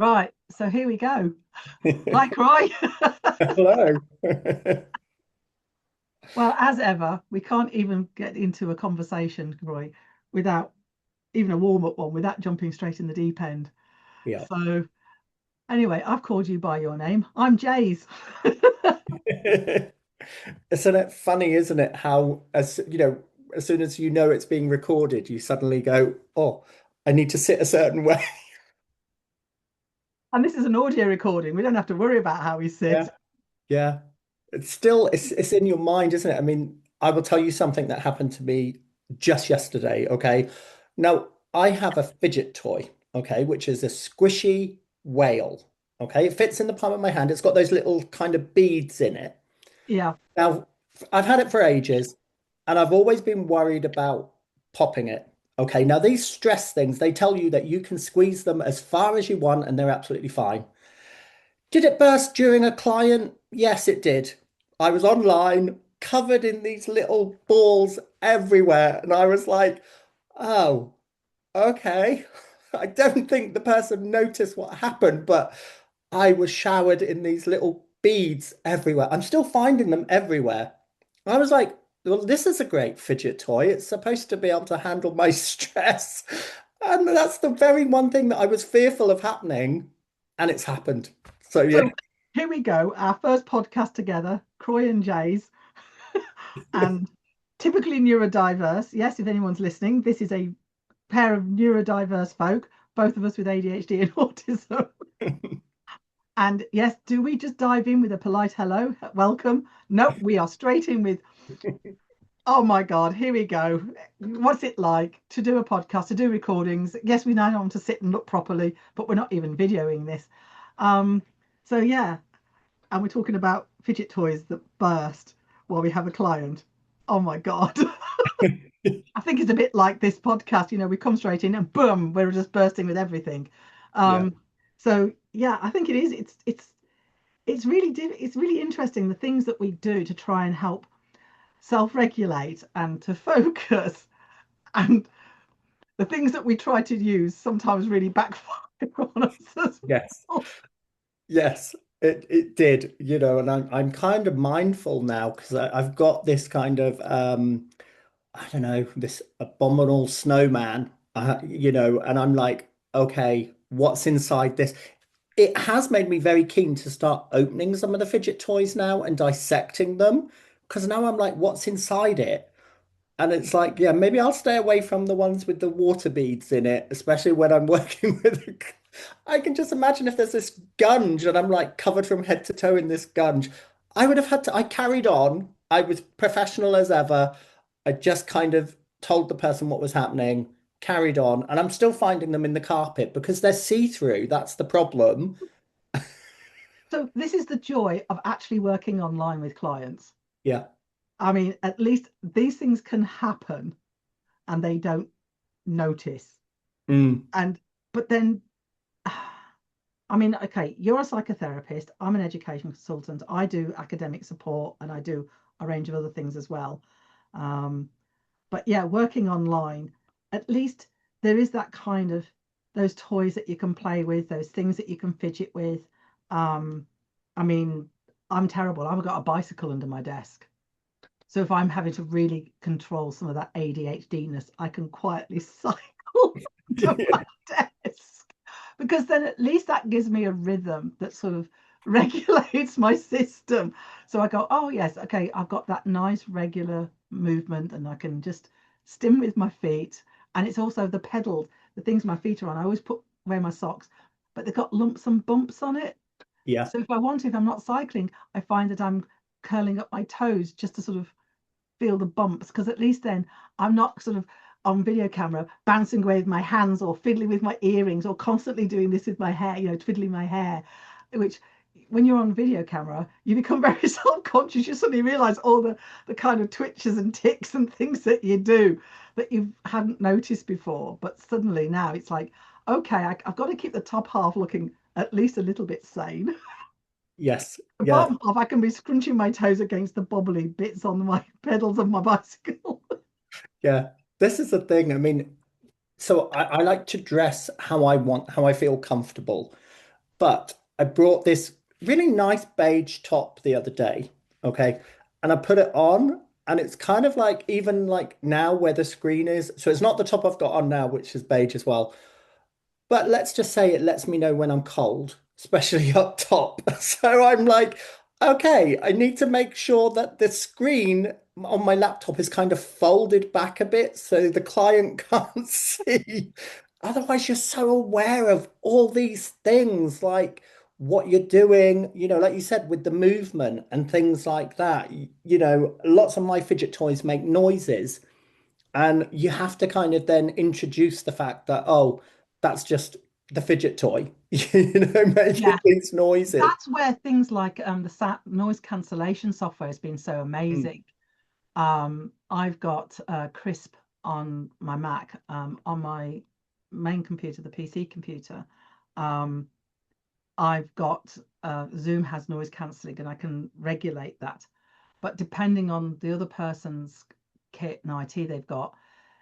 Right, so here we go. Hi, Kroy. Hello. Well, as ever, we can't even get into a conversation, Kroy, without even a warm-up one, without jumping straight in the deep end. Yeah. So, anyway, I've called you by your name. I'm Jayz. Isn't it funny, isn't it? How, as soon as you know it's being recorded, you suddenly go, oh, I need to sit a certain way. And this is an audio recording. We don't have to worry about how we Yeah. sit. Yeah. It's in your mind, isn't it? I mean, I will tell you something that happened to me just yesterday, okay? Now, I have a fidget toy, okay, which is a squishy whale. Okay, it fits in the palm of my hand. It's got those little kind of beads in it. Yeah. Now, I've had it for ages, and I've always been worried about popping it. Okay, now these stress things, they tell you that you can squeeze them as far as you want and they're absolutely fine. Did it burst during a client? Yes, it did. I was online, covered in these little balls everywhere, and I was like, oh, okay. I don't think the person noticed what happened, but I was showered in these little beads everywhere. I'm still finding them everywhere. I was like, well, this is a great fidget toy. It's supposed to be able to handle my stress. And that's the very one thing that I was fearful of happening. And it's happened. So, yeah. So here we go. Our first podcast together, Kroy and Jayz, and typically neurodiverse. Yes, if anyone's listening, this is a pair of neurodiverse folk, both of us with ADHD and autism. And yes, do we just dive in with a polite hello, welcome? No, we are straight in with, oh my God, here we go. What's it like to do a podcast, to do recordings? Yes, we now want to sit and look properly, but we're not even videoing this. Um, so yeah, and we're talking about fidget toys that burst while we have a client. Oh my God. I think it's a bit like this podcast, we come straight in and boom, we're just bursting with everything. Yeah. Um, so yeah, I think it is. It's really interesting the things that we do to try and help self-regulate and to focus, and the things that we try to use sometimes really backfire on us as Yes. well. Yes. It did, and I'm kind of mindful now because I've got this kind of I don't know, this abominable snowman, and I'm like, okay, what's inside this? It has made me very keen to start opening some of the fidget toys now and dissecting them because now I'm like, what's inside it? And it's like, yeah, maybe I'll stay away from the ones with the water beads in it, especially when I'm working with. I can just imagine if there's this gunge and I'm like covered from head to toe in this gunge. I would have had to, I carried on. I was professional as ever. I just kind of told the person what was happening, carried on, and I'm still finding them in the carpet because they're see-through. That's the problem. So this is the joy of actually working online with clients. Yeah. I mean, at least these things can happen and they don't notice. Mm. And but then I mean, okay, you're a psychotherapist, I'm an education consultant, I do academic support and I do a range of other things as well. Um, but yeah, working online, at least there is that kind of those toys that you can play with, those things that you can fidget with. Um, I mean, I'm terrible. I've got a bicycle under my desk. So if I'm having to really control some of that ADHD-ness, I can quietly cycle to my desk, because then at least that gives me a rhythm that sort of regulates my system. So I go, oh yes, okay, I've got that nice regular movement and I can just stim with my feet. And it's also the pedals, the things my feet are on. I always wear my socks, but they've got lumps and bumps on it. Yeah. So if I'm not cycling, I find that I'm curling up my toes just to sort of feel the bumps, because at least then I'm not sort of on video camera bouncing away with my hands or fiddling with my earrings or constantly doing this with my hair, twiddling my hair, which when you're on video camera, you become very self-conscious. You suddenly realize all the kind of twitches and ticks and things that you do that you hadn't noticed before. But suddenly now it's like, okay, I've got to keep the top half looking at least a little bit sane. Yes. The Yeah. bottom half, I can be scrunching my toes against the bobbly bits on my pedals of my bicycle. Yeah. This is the thing. I mean, so I like to dress how I want, how I feel comfortable. But I brought this really nice beige top the other day, okay? And I put it on, and it's kind of like even like now where the screen is. So it's not the top I've got on now, which is beige as well. But let's just say it lets me know when I'm cold, especially up top. So I'm like, okay, I need to make sure that the screen on my laptop is kind of folded back a bit so the client can't see. Otherwise, you're so aware of all these things, like what you're doing, like you said, with the movement and things like that. Lots of my fidget toys make noises. And you have to kind of then introduce the fact that, oh, that's just the fidget toy, Yeah, making these noises. that's where things like the noise cancellation software has been so Mm, amazing. I've got Crisp on my Mac, on my main computer, the PC computer. Um, I've got Zoom has noise cancelling, and I can regulate that. But depending on the other person's kit and IT they've got,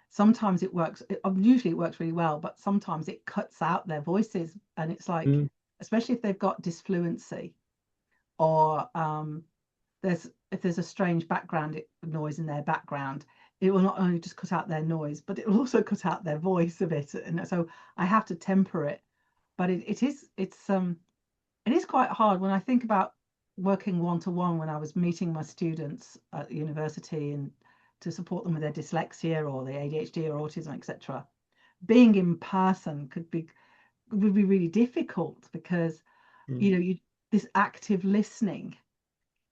sometimes it works. Usually it works really well, but sometimes it cuts out their voices, and it's like, mm, especially if they've got disfluency, or if there's a strange background noise in their background, it will not only just cut out their noise, but it will also cut out their voice a bit. And so I have to temper it. But it is quite hard when I think about working one to one when I was meeting my students at university and to support them with their dyslexia or their ADHD or autism, etc. Being in person would be really difficult because mm. you this active listening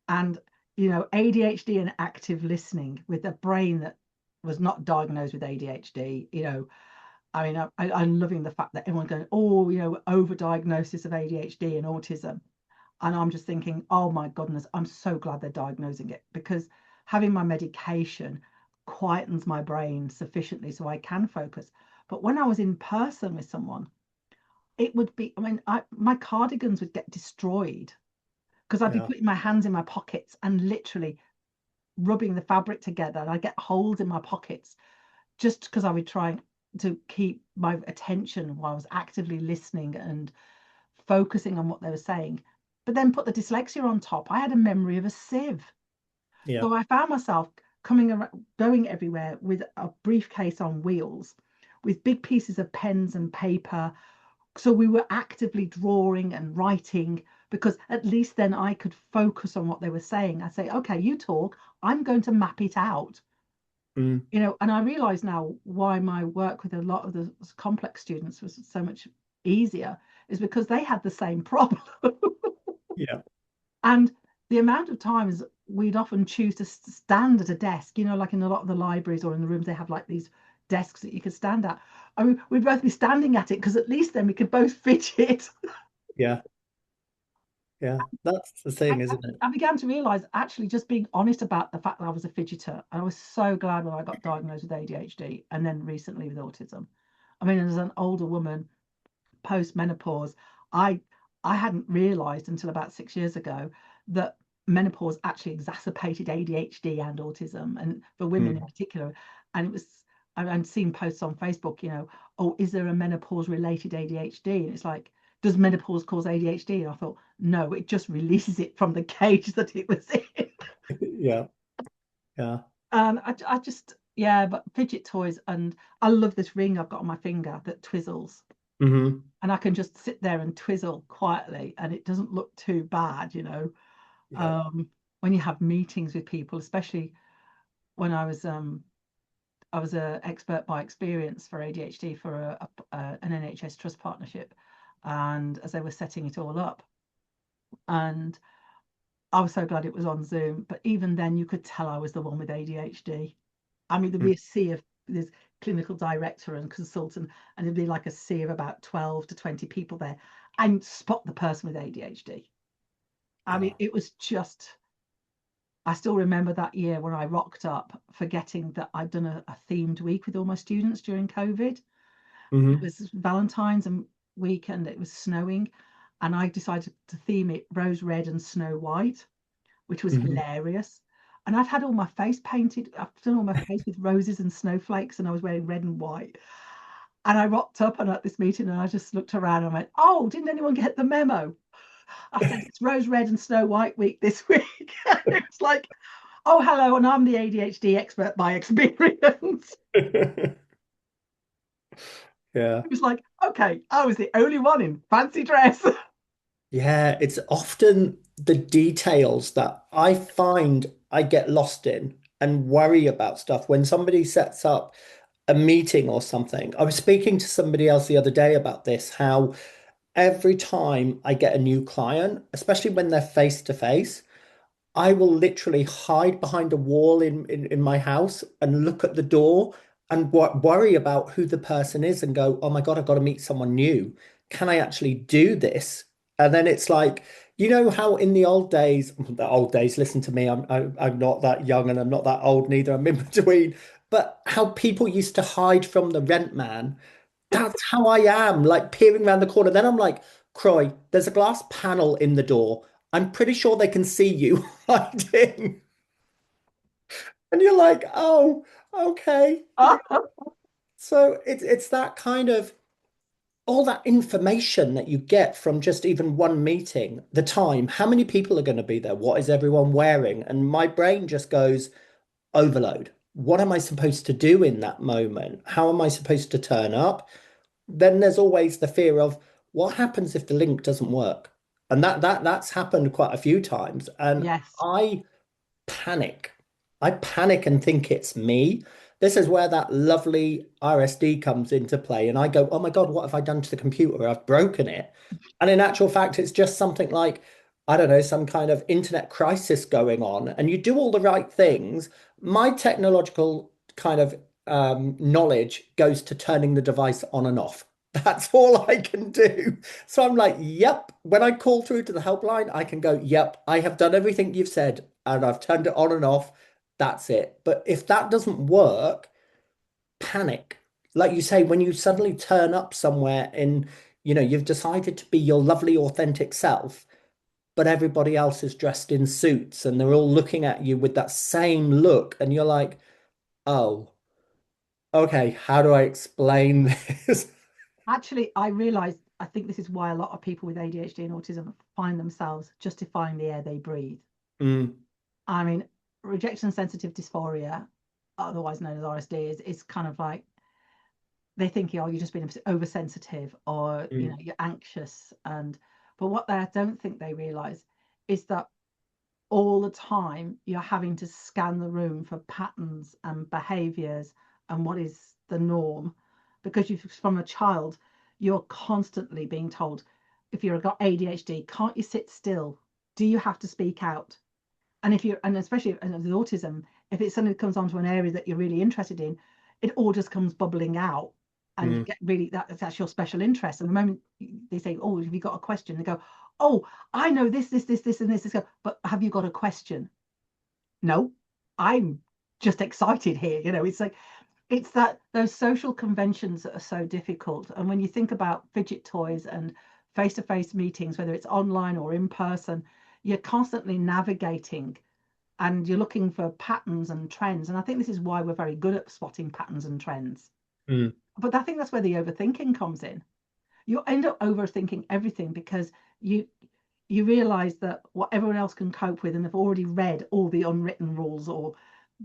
and ADHD and active listening with a brain that was not diagnosed with ADHD. I mean, I'm loving the fact that everyone's going, oh, overdiagnosis of ADHD and autism. And I'm just thinking, oh my goodness, I'm so glad they're diagnosing it, because having my medication quietens my brain sufficiently so I can focus. But when I was in person with someone, it would be, I mean, my cardigans would get destroyed because I'd be Yeah, putting my hands in my pockets and literally rubbing the fabric together. And I'd get holes in my pockets just because I would try to keep my attention while I was actively listening and focusing on what they were saying. But then put the dyslexia on top. I had a memory of a sieve. yeah, So I found myself coming around, going everywhere with a briefcase on wheels, with big pieces of pens and paper. So we were actively drawing and writing, because at least then I could focus on what they were saying. I say, okay, you talk, I'm going to map it out. mm, And I realize now why my work with a lot of the complex students was so much easier, is because they had the same problem. yeah, And the amount of times we'd often choose to stand at a desk, like in a lot of the libraries or in the rooms, they have like these desks that you could stand at. I mean, we'd both be standing at it because at least then we could both fidget. yeah, yeah. That's the I, thing, isn't it? I began to realize, actually, just being honest about the fact that I was a fidgeter. I was so glad when I got diagnosed with ADHD and then recently with autism. I mean, as an older woman, post menopause, I I hadn't realized until about 6 years ago that menopause actually exacerbated ADHD and autism, and for women in Mm, particular. And it was, I'd seen posts on Facebook, oh, is there a menopause related ADHD? And it's like, does menopause cause ADHD? And I thought, no, it just releases it from the cage that it was in. yeah, yeah. And I just, yeah, but fidget toys, and I love this ring I've got on my finger that twizzles, Hmm. and I can just sit there and twizzle quietly, and it doesn't look too bad. Yeah. Um, when you have meetings with people, especially when I was a expert by experience for ADHD for an NHS trust partnership, and as they were setting it all up, and I was so glad it was on Zoom. But even then, you could tell I was the one with ADHD. I mean, there'd Mm, be a sea of this clinical director and consultant, and there'd be like a sea of about 12 to 20 people there, and spot the person with ADHD. I mean, yeah. it was just, I still remember that year when I rocked up, forgetting that I'd done a themed week with all my students during COVID. It Hmm. was Valentine's and week, and it was snowing. And I decided to theme it rose red and snow white, which was Hmm. hilarious. And I'd had all my face painted. I've done all my face with roses and snowflakes, and I was wearing red and white. And I rocked up and at this meeting and I just looked around and went, oh, didn't anyone get the memo? I said, it's Rose Red and Snow White week this week. It was like, oh, hello, and I'm the ADHD expert by experience. Yeah. It was like, okay, I was the only one in fancy dress. Yeah, it's often the details that I find I get lost in and worry about stuff when somebody sets up a meeting or something. I was speaking to somebody else the other day about this, how every time I get a new client, especially when they're face to face, I will literally hide behind a wall in my house and look at the door and worry about who the person is and go, oh my God, I've got to meet someone new. Can I actually do this? And then it's like, you know how in the old days, listen to me, I'm not that young and I'm not that old neither. I'm in between. But how people used to hide from the rent man, that's how I am, like peering around the corner. Then I'm like, Kroy, there's a glass panel in the door. I'm pretty sure they can see you hiding. And you're like, oh, okay. Yeah. So it's that kind of all that information that you get from just even one meeting, the time, how many people are going to be there? What is everyone wearing? And my brain just goes overload. What am I supposed to do in that moment? How am I supposed to turn up? Then there's always the fear of what happens if the link doesn't work? And that's happened quite a few times. And Yes. I panic. I panic and think it's me. This is where that lovely RSD comes into play. And I go, oh my God, what have I done to the computer? I've broken it. And in actual fact, it's just something like, I don't know, some kind of internet crisis going on. And you do all the right things. My technological kind of knowledge goes to turning the device on and off. That's all I can do. So I'm like, yep. When I call through to the helpline, I can go, yep, I have done everything you've said and I've turned it on and off. That's it. But if that doesn't work, panic. Like you say, when you suddenly turn up somewhere and you've decided to be your lovely, authentic self, but everybody else is dressed in suits and they're all looking at you with that same look, and you're like, oh, okay, how do I explain this? Actually, I realized I think this is why a lot of people with ADHD and autism find themselves justifying the air they breathe. Mm, I mean, rejection sensitive dysphoria, otherwise known as RSD, is kind of like they think, oh, you're just being oversensitive or mm, you're anxious. And but what they don't think they realize is that all the time you're having to scan the room for patterns and behaviors and what is the norm, because you from a child you're constantly being told, if you've got ADHD, can't you sit still, do you have to speak out? And if you're, and especially with autism, if it suddenly comes onto an area that you're really interested in, it all just comes bubbling out, and you mm, get really that's your special interest. And the moment they say, "Oh, have you got a question?" They go, "Oh, I know this, and this." They go, "But have you got a question?" No, I'm just excited here. It's like it's that those social conventions that are so difficult. And when you think about fidget toys and face-to-face meetings, whether it's online or in person, you're constantly navigating and you're looking for patterns and trends. And I think this is why we're very good at spotting patterns and trends. mm, But I think that's where the overthinking comes in. You end up overthinking everything because you you realize that what everyone else can cope with, and they've already read all the unwritten rules, or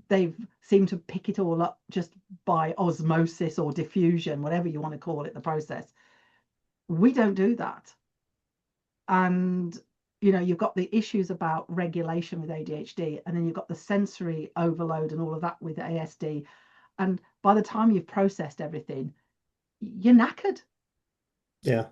they've seemed to pick it all up just by osmosis or diffusion, whatever you want to call it, the process. We don't do that. And you've got the issues about regulation with ADHD, and then you've got the sensory overload and all of that with ASD. And by the time you've processed everything, you're knackered. yeah.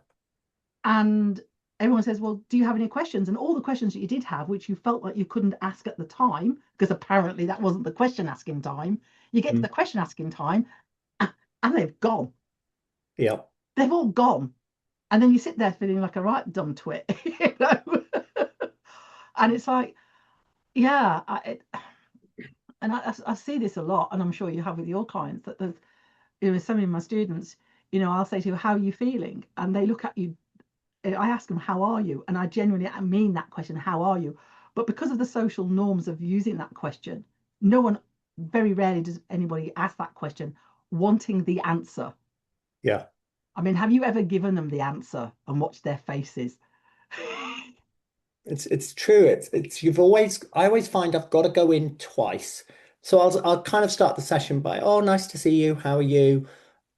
And everyone says, well, do you have any questions? And all the questions that you did have, which you felt like you couldn't ask at the time, because apparently that wasn't the question asking time, you get to Mm, the question asking time and they've gone. yeah. They've all gone. And then you sit there feeling like a right dumb twit, And it's like, yeah, and I see this a lot, and I'm sure you have with your clients, that there's, some of my students, I'll say to you, how are you feeling? And they look at you, I ask them, how are you? And I genuinely mean that question, how are you? But because of the social norms of using that question, no one, very rarely does anybody ask that question wanting the answer. Yeah. I mean, have you ever given them the answer and watched their faces? It's true. It's you've always I always find I've got to go in twice. So I'll kind of start the session by, oh, nice to see you. How are you?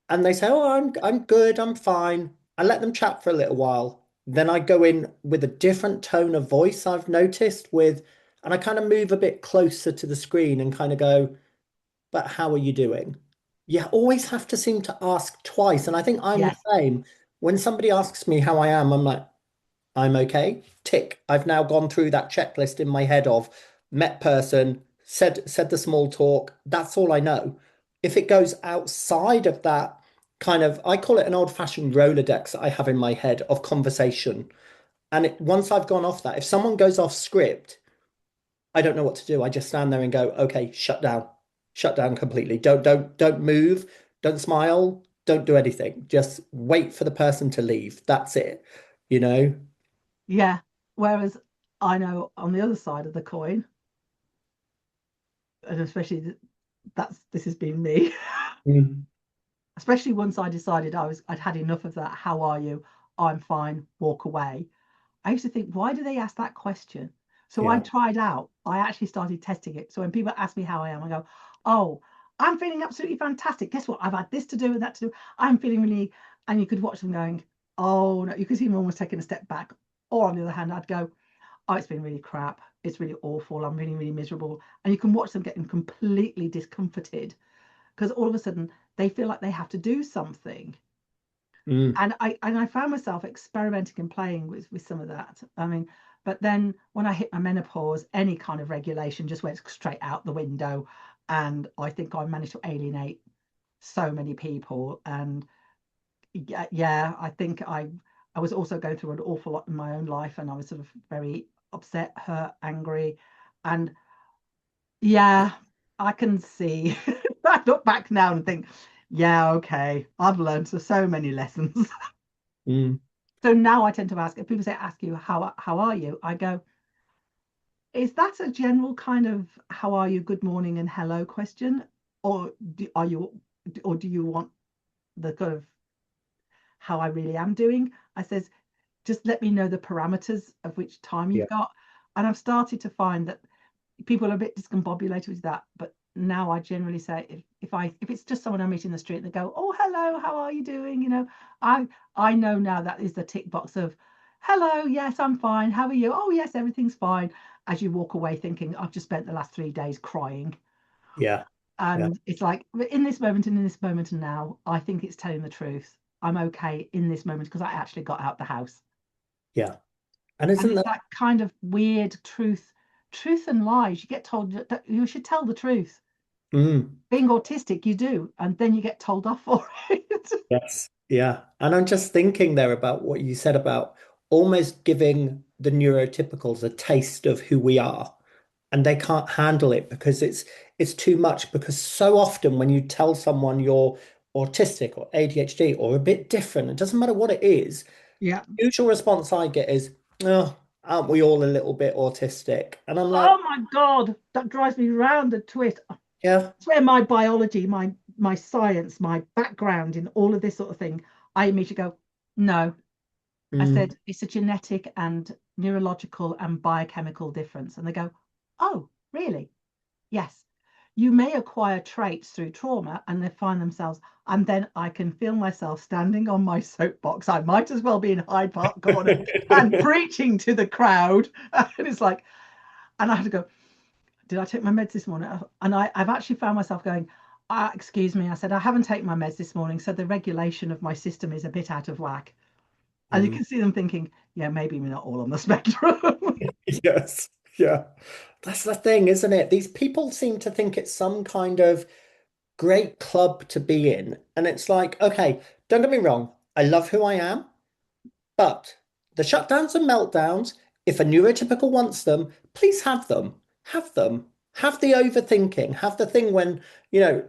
And they say, oh, I'm good, I'm fine. I let them chat for a little while. Then I go in with a different tone of voice, I've noticed, and I kind of move a bit closer to the screen and kind of go, but how are you doing? You always have to seem to ask twice. And I think I'm the Yes. same. When somebody asks me how I am, I'm like, I'm okay. Tick. I've now gone through that checklist in my head of met person, said the small talk. That's all I know. If it goes outside of that kind of, I call it an old-fashioned Rolodex that I have in my head of conversation. And once I've gone off that, if someone goes off script, I don't know what to do. I just stand there and go, okay, shut down completely. Don't move. Don't smile. Don't do anything. Just wait for the person to leave. That's it. You know? Yeah. Whereas I know on the other side of the coin, and especially this has been me, Mm. especially once I decided I'd had enough of that. How are you? I'm fine. Walk away. I used to think, why do they ask that question? So I Yeah. tried out. I actually started testing it. So when people ask me how I am, I go, oh, I'm feeling absolutely fantastic. Guess what? I've had this to do and that to do. I'm feeling really, and you could watch them going, oh no, you could see them almost taking a step back. Or on the other hand, I'd go, oh, it's been really crap. It's really awful. I'm really, really miserable. And you can watch them getting completely discomforted because all of a sudden they feel like they have to do something. Mm. And I found myself experimenting and playing with some of that. I mean, but then when I hit my menopause, any kind of regulation just went straight out the window. And I think I managed to alienate so many people. And yeah, I think I was also going through an awful lot in my own life, and I was sort of very upset, hurt, angry, and yeah, I can see. I look back now and think, yeah, okay, I've learned so many lessons. Mm. So now I tend to ask, if people say, ask you, how are you? I go, is that a general kind of how are you, good morning and hello question? Or do you want the kind of how I really am doing? I says, just let me know the parameters of which time Yeah. you've got. And I've started to find that people are a bit discombobulated with that, but now I generally say if it's just someone I meet in the street and they go, oh hello, how are you doing? I know now that is the tick box of hello, yes, I'm fine. How are you? Oh yes, everything's fine. As you walk away thinking, I've just spent the last 3 days crying. Yeah. Yeah. And it's like in this moment and in this moment and now, I think it's telling the truth. I'm okay in this moment because I actually got out the house. Yeah. And And isn't it's that that kind of weird truth and lies. You get told that you should tell the truth. mm, Being autistic, you do, and then you get told off for it. yes. Yeah. And I'm just thinking there about what you said about almost giving the neurotypicals a taste of who we are. And they can't handle it because it's too much. Because so often when you tell someone you're autistic or ADHD or a bit different, it doesn't matter what it is, Yeah. usual response I get is, oh, aren't we all a little bit autistic? And I'm like, Oh my God, that drives me round the twist. yeah. It's where my biology, my science, my background in all of this sort of thing, I immediately go, no. I Mm. said it's a genetic and neurological and biochemical difference. And they go, oh, really? Yes, you may acquire traits through trauma and they find themselves, and then I can feel myself standing on my soapbox. I might as well be in Hyde Park Corner and preaching to the crowd. And it's like, and I have to go, did I take my meds this morning? And I've actually found myself going, excuse me. I said, I haven't taken my meds this morning. So the regulation of my system is a bit out of whack. And you Mm. can see them thinking, yeah, maybe we're not all on the spectrum. Yes. Yeah. That's the thing, isn't it? These people seem to think it's some kind of great club to be in. And it's like, okay, don't get me wrong. I love who I am, but the shutdowns and meltdowns, if a neurotypical wants them, please have them. Have them. Have the overthinking. Have the thing when, you know,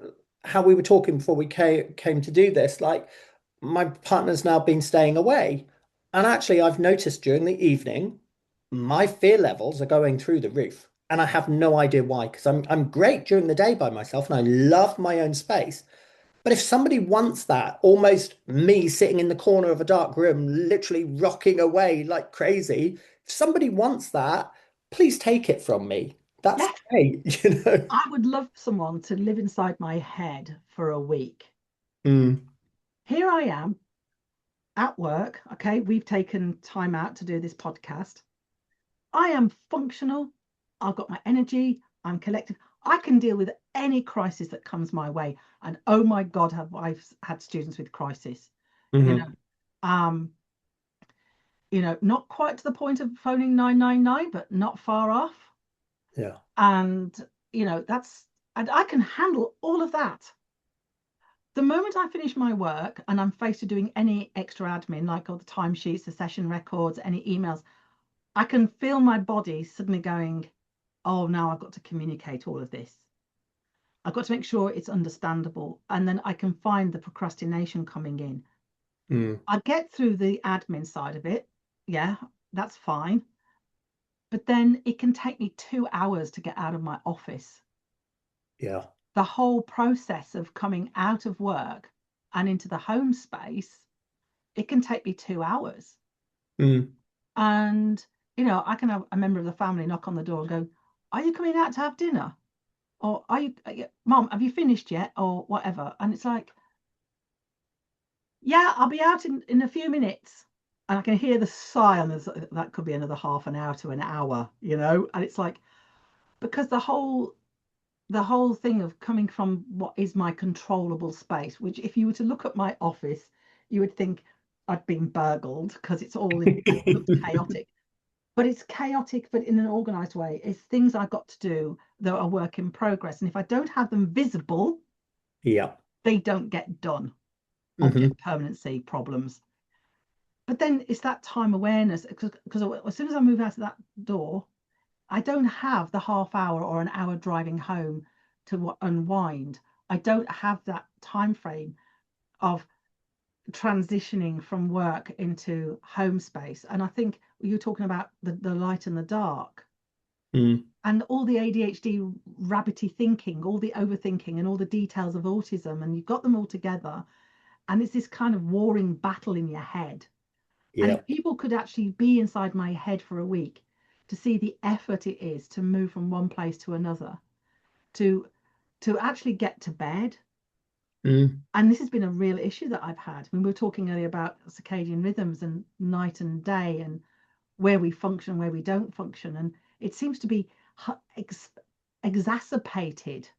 how we were talking before we came to do this, like my partner's now been staying away. And actually, I've noticed during the evening, my fear levels are going through the roof. And I have no idea why, because I'm great during the day by myself and I love my own space. But if somebody wants that, almost me sitting in the corner of a dark room, literally rocking away like crazy, if somebody wants that, please take it from me. That's Yes, great, you know. I would love someone to live inside my head for a week. Mm, Here I am at work. Okay, we've taken time out to do this podcast. I am functional. I've got my energy. I'm collected. I can deal with any crisis that comes my way. And oh my God, have I had students with crisis? You know, hmm um, not quite to the point of phoning 999, but not far off. Yeah. And that's and I can handle all of that. The moment I finish my work and I'm faced with doing any extra admin, like all the timesheets, the session records, any emails, I can feel my body suddenly going, oh, now I've got to communicate all of this. I've got to make sure it's understandable. And then I can find the procrastination coming in. Mm, I get through the admin side of it. Yeah, that's fine. But then it can take me 2 hours to get out of my office. yeah. The whole process of coming out of work and into the home space, it can take me 2 hours. Mm. And, I can have a member of the family knock on the door and go, are you coming out to have dinner? Or Mom, have you finished yet? Or whatever. And it's like, yeah, I'll be out in a few minutes. And I can hear the sigh, and that could be another half an hour to an hour, And it's like, because the whole thing of coming from what is my controllable space, which if you were to look at my office, you would think I'd been burgled because it looks chaotic. But it's chaotic, but in an organized way. It's things I've got to do that are work in progress. And if I don't have them visible, Yeah. they don't get done. hmm Object permanency problems. But then it's that time awareness because as soon as I move out of that door, I don't have the half hour or an hour driving home to unwind. I don't have that time frame of transitioning from work into home space. And I think you were talking about the light and the dark Mm. and all the ADHD rabbity thinking, all the overthinking and all the details of autism, and you've got them all together. And it's this kind of warring battle in your head. And Yeah. if people could actually be inside my head for a week to see the effort it is to move from one place to another, to actually get to bed. Mm. And this has been a real issue that I've had. We were talking earlier about circadian rhythms and night and day and where we function, where we don't function. And it seems to be exacerbated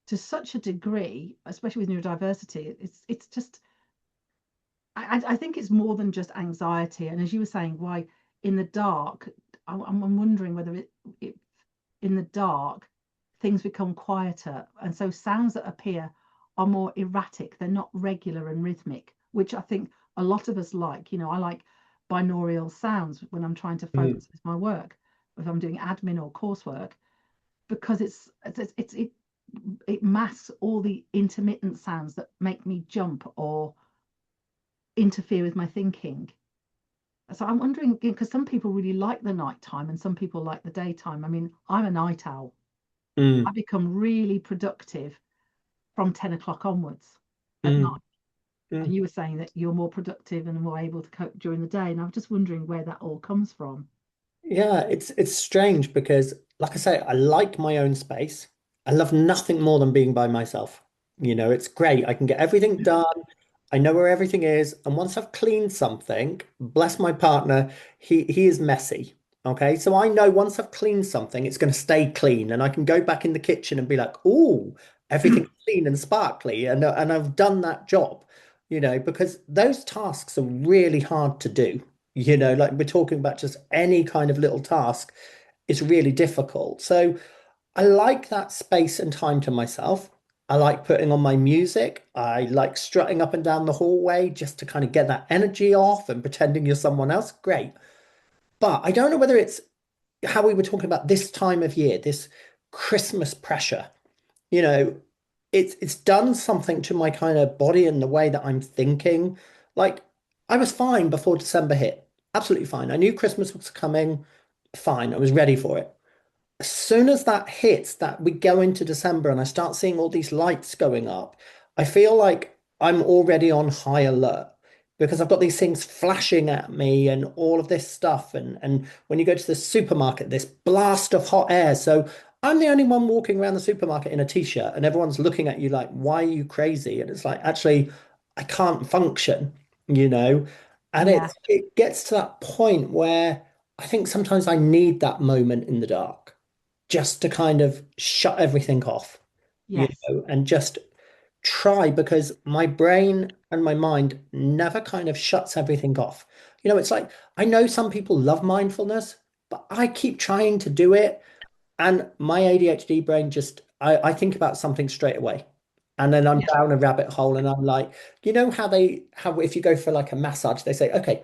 to such a degree, especially with neurodiversity. It's just I think it's more than just anxiety. And as you were saying, why in the dark, I'm wondering whether it in the dark things become quieter, and so sounds that appear are more erratic. They're not regular and rhythmic, which I think a lot of us like. I like binaural sounds when I'm trying to Mm. focus with my work, if I'm doing admin or coursework, because it masks all the intermittent sounds that make me jump or interfere with my thinking. So I'm wondering, because some people really like the nighttime and some people like the daytime. I mean, I'm a night owl. I Mm. become really productive from 10 o'clock onwards at night. Mm. And Mm. you were saying that you're more productive and more able to cope during the day. And I'm just wondering where that all comes from. Yeah, it's strange because, like I say, I like my own space. I love nothing more than being by myself. It's great. I can get everything done. I know where everything is. And once I've cleaned something, bless my partner, he is messy. Okay. So I know once I've cleaned something, it's going to stay clean. And I can go back in the kitchen and be like, oh, everything's clean and sparkly. And I've done that job, because those tasks are really hard to do. Like we're talking about just any kind of little task, it's really difficult. So I like that space and time to myself. I like putting on my music. I like strutting up and down the hallway just to kind of get that energy off and pretending you're someone else. Great. But I don't know whether it's how we were talking about this time of year, this Christmas pressure. You know, it's done something to my kind of body and the way that I'm thinking. Like I was fine before December hit. Absolutely fine. I knew Christmas was coming. Fine. I was ready for it. As soon as that hits, that we go into December and I start seeing all these lights going up, I feel like I'm already on high alert because I've got these things flashing at me and all of this stuff. And when you go to the supermarket, this blast of hot air. So I'm the only one walking around the supermarket in a t-shirt and everyone's looking at you like, why are you crazy? And it's like, actually, I can't function, you know? And Yeah. it gets to that point where I think sometimes I need that moment in the dark just to kind of shut everything off, Yes. and just try because my brain and my mind never kind of shuts everything off. It's like I know some people love mindfulness, but I keep trying to do it and my ADHD brain just, I think about something straight away. And then I'm Yeah. down a rabbit hole and I'm like, how if you go for like a massage, they say, okay,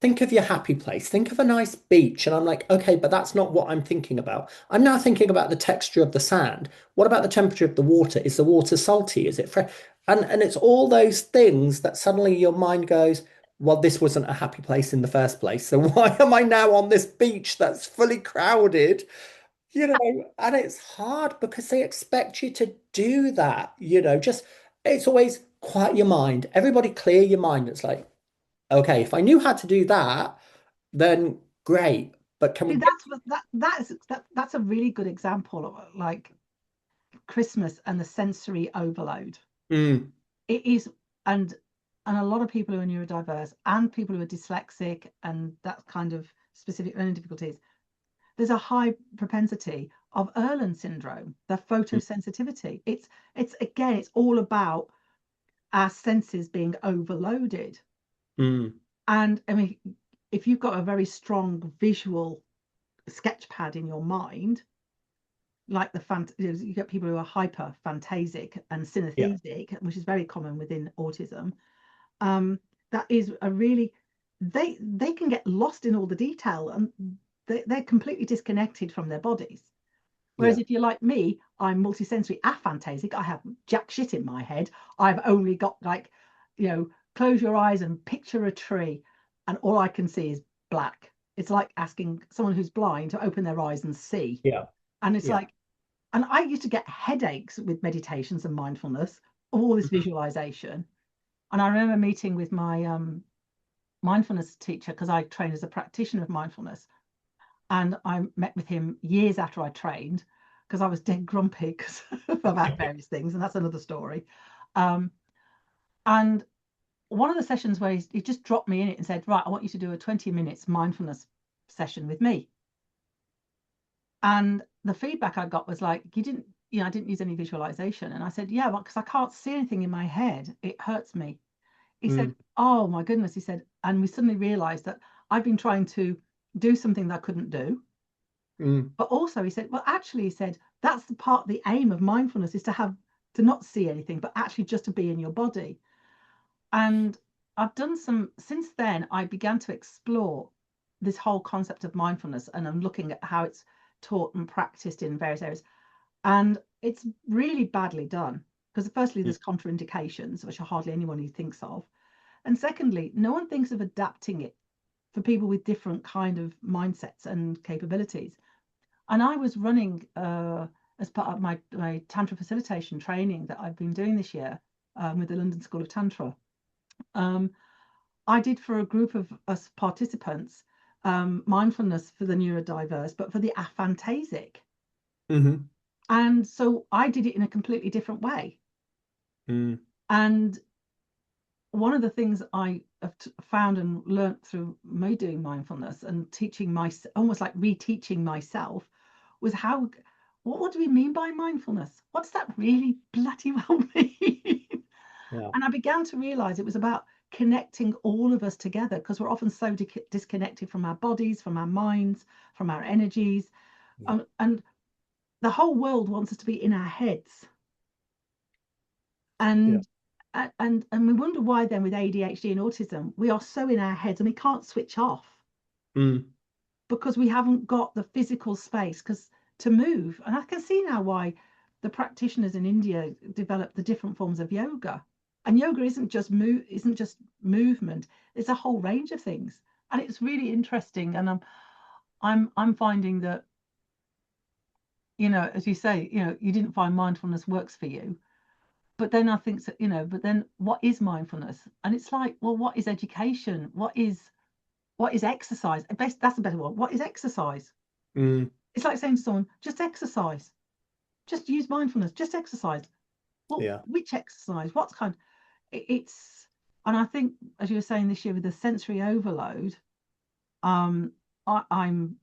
think of your happy place, think of a nice beach. And I'm like, okay, but that's not what I'm thinking about. I'm now thinking about the texture of the sand. What about the temperature of the water? Is the water salty? Is it fresh? And it's all those things that suddenly your mind goes, well, this wasn't a happy place in the first place. So why am I now on this beach that's fully crowded? And it's hard because they expect you to do that, just it's always quiet your mind. Everybody clear your mind. It's like, okay, if I knew how to do that, then great. But can we See, get that's a really good example of like Christmas and the sensory overload. mm, It is, and a lot of people who are neurodiverse and people who are dyslexic and that kind of specific learning difficulties, there's a high propensity of Erlen syndrome, the mm, photosensitivity. It's again, it's all about our senses being overloaded. mm, And I mean, if you've got a very strong visual sketch pad in your mind, like you get people who are hyper phantasic and yeah, synesthetic, which is very common within autism. um, that is a really they can get lost in all the detail and they're completely disconnected from their bodies. Whereas yeah, if you're like me, I'm multisensory aphantasic. I have jack shit in my head. I've only got like, close your eyes and picture a tree, and all I can see is black. It's like asking someone who's blind to open their eyes and see. yeah, And it's yeah. like, and I used to get headaches with meditations and mindfulness, all this Mhm. visualization. And I remember meeting with my mindfulness teacher because I trained as a practitioner of mindfulness. And I met with him years after I trained because I was dead grumpy because about various things, and that's another story. Um, and one of the sessions where he just dropped me in it and said, "Right, I want you to do a 20 minutes mindfulness session with me." And the feedback I got was like, "You didn't, I didn't use any visualization." And I said, "Yeah, well, because I can't see anything in my head. It hurts me." He said, Mm, "Oh my goodness," he said, and we suddenly realized that I've been trying to do something that I couldn't do. mm, But also he said, well, actually, he said, that's the part, the aim of mindfulness is to not see anything, but actually just to be in your body. And I've done since then, I began to explore this whole concept of mindfulness and I'm looking at how it's taught and practiced in various areas. And it's really badly done because firstly, mm, there's contraindications, which are hardly anyone who thinks of. And secondly, no one thinks of adapting it for people with different kind of mindsets and capabilities. And I was running as part of my Tantra facilitation training that I've been doing this year with the London School of Tantra. Um, I did for a group of us participants mindfulness for the neurodiverse, but for the aphantasic. mhm, And so I did it in a completely different way. mm, And one of the things I have found and learnt through me doing mindfulness and teaching almost like reteaching myself was how what do we mean by mindfulness? What does that really bloody well mean? yeah, And I began to realize it was about connecting all of us together because we're often so disconnected from our bodies, from our minds, from our energies, yeah, and the whole world wants us to be in our heads. And and we wonder why then with ADHD and autism we are so in our heads and we can't switch off mm, because we haven't got the physical space because to move. And I can see now why the practitioners in India developed the different forms of yoga. And yoga isn't just movement. It's a whole range of things. And it's really interesting. And I'm finding that, as you say, you didn't find mindfulness works for you. but then I think, so, but then what is mindfulness? And it's like, well, what is education? What is exercise? That's a better one. What is exercise? Mm, It's like saying to someone, just exercise, just use mindfulness, just exercise. Well, yeah. which exercise? What's kind? It's, and I think, as you were saying this year with the sensory overload, um, I'm